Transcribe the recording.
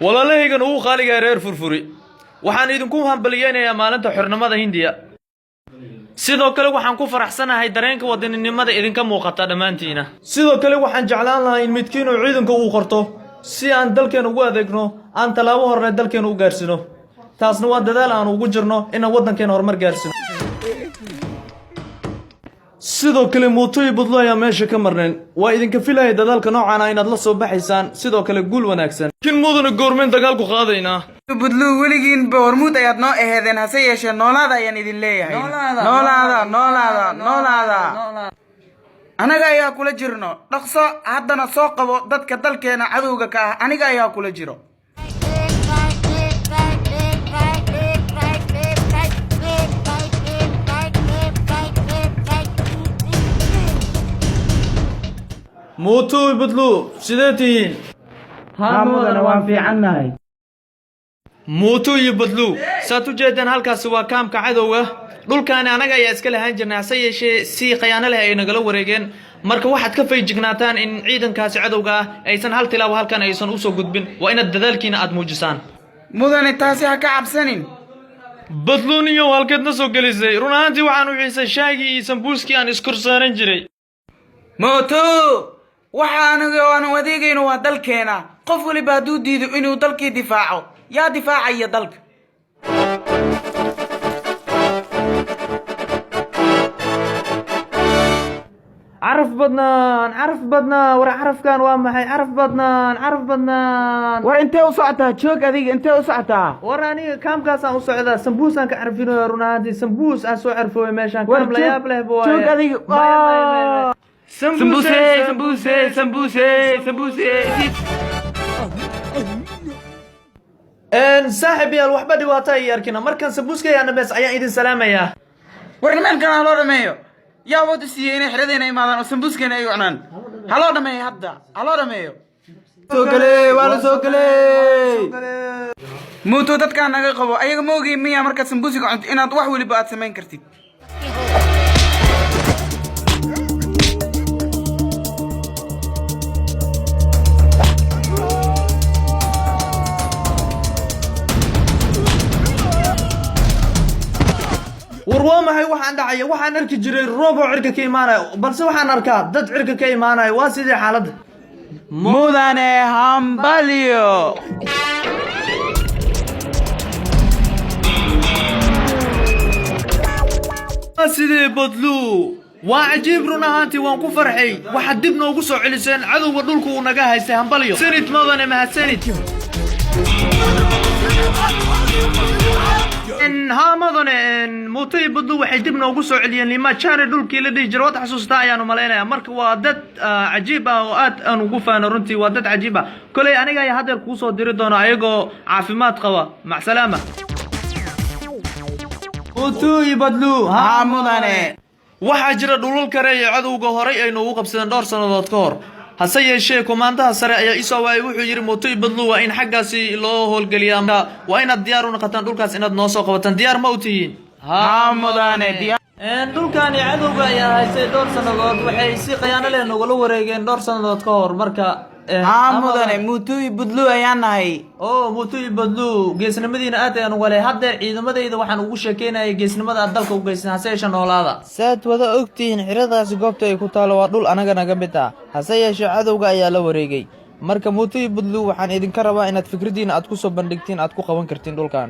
walaalahaygan uu qaaliga reer furfuri waxaan idinku hambaliyeenayaa maalinta xornimada Hindiya sidoo kale waxaan ku faraxsanahay dareenka wadaninimada idinka muuqata dhamaantiina sidoo kale waxaan jeclaan lahaa in midkiin uu ciidanka uu qorto si aan dalkeena ugu adeegno aan talaabo horre dalkeena u gaarsino taasna waa dadaal aan ugu jirno in wadankeena horumar gaarsino sidoo kale mootooy budlo ayaa meesha ka marneen waa idinka filahay dadaalka noocan ah inaad la soo baxaysaan sidoo kale guul wanaagsan kin mudana goormeen dagaalku qaadaynaa budlo weligiin hormuud ayaad noo aheedeen hase yeeshee noolaada ayaan idin leeyahay noolaada anaga ayaa kula jirno dhaqso haddana soo qabo dadka dalkeena cadowga ka ah aniga ayaa kula jiro موتو بدلو سيدتين مudana waan fiicannahay موتو يبدلو ساتو جيدان halkaas waa kaamka cadowga dhulkaani anaga ayaa iska lahaan jirnaa sayeshe si qiyaano leh ay nagala wareegeen marka waxaad ka feejignaataan in ciidankaasi cadowga aysan hal tilaabo halkan aysan u soo gudbin waa inaad dadaalkiina aad muujisaan mudane taasi ha ka cabsanin badluuniyo halkeedna soo gelisay run ahaantii waxaan u xiisay shaagi iyo sambuuski aan iskursaaran jiray mooto waxaan adeegayno waa dalkeena qof waliba hadduu diido inuu dalkii difaaco yaa difaacaya dalka عرف بدنا ورا عرف كان وامحي عرف بدنا war intee u socotaa joog adiga intee u socotaa وراني كام كاسان u socda sambuus aan ka carfino runaanti sambuus aan soo carfooy meeshan kaam la yaab leh booy joog adiga sambuuse ان صاحب يا waxba dhibaato ay arkina markan sambuuska ayaan bes ayaan idin salaamaya war nimankan loo dhameeyo yaa wada siiyay inay xiradeena imaadaan oo sambuuskeena ay cunaan haloo dhameeyo hadda haloo dhameeyo soo gale muuto dadka naga qabo ayaga ma ogeey miya marka sambuusiga cunto inaad wax waliba aad sameyn kartid warwaamahay waxaan dhacay waxaan arki jiray roobo cirka ka iimaanay balse waxaan arkaa dad cirka ka iimaanay waa sidii xaaladda mudane hambalyo sidii badlu waa cajiib run ahaantii waan ku farxay waxa dib noogu soo celiseen cadowga dhulku uu naga haystay hambalyo sanid mudane mahadsanid إن ها مدن إن موتي بدو واحد دبنا وقصوا عليين لما كان دول كيل دي جروات حسوستا يعني ملاينا مرك وادت عجيبة وقت أنا وقفة أنا رنتي وادت عجيبة كل أنا جاي هذا الكوسو ديردونا أيجو عافيمات قوى مع سلامة موتي بدلو ها مدن وحجر دول كري عدو جوهري إنه وقف سندار سنة كور hase yeeshee komaandaha sare ayaa isoo waay wuxuu yiri mootay badlu waa in xaggaasi loo howlgeliyaa waa inaad diyaar u noqotaan dhulkaas inaad noo soo qabataan diyaar ma u tihiin ها مدن dhulkaani cadowga ayaa haystay dhowr sanadood waxay si qiyaano leh nogala wareegeen dhowr sanadood ka hor marka ها مدن موتوي بدلو ayaan nahay oo mootay badlu geesnimadiina aad ayaan uga leeyahay hadda ciidamadayda waxaan ugu sheekeynayay geesnimada aad dalka u geysan hase yeeshee noolaada saad wada ogtihiin xiradaasi goobta ay ku taalo waa dhul anaga naga mid ah hase yeeshee cadowga ayaa la wareegay marka mootay badlu waxaan idinka rabaa inaad fikradiina aad ku soo bandhigtiin aad ku qaban kartiin dhulkan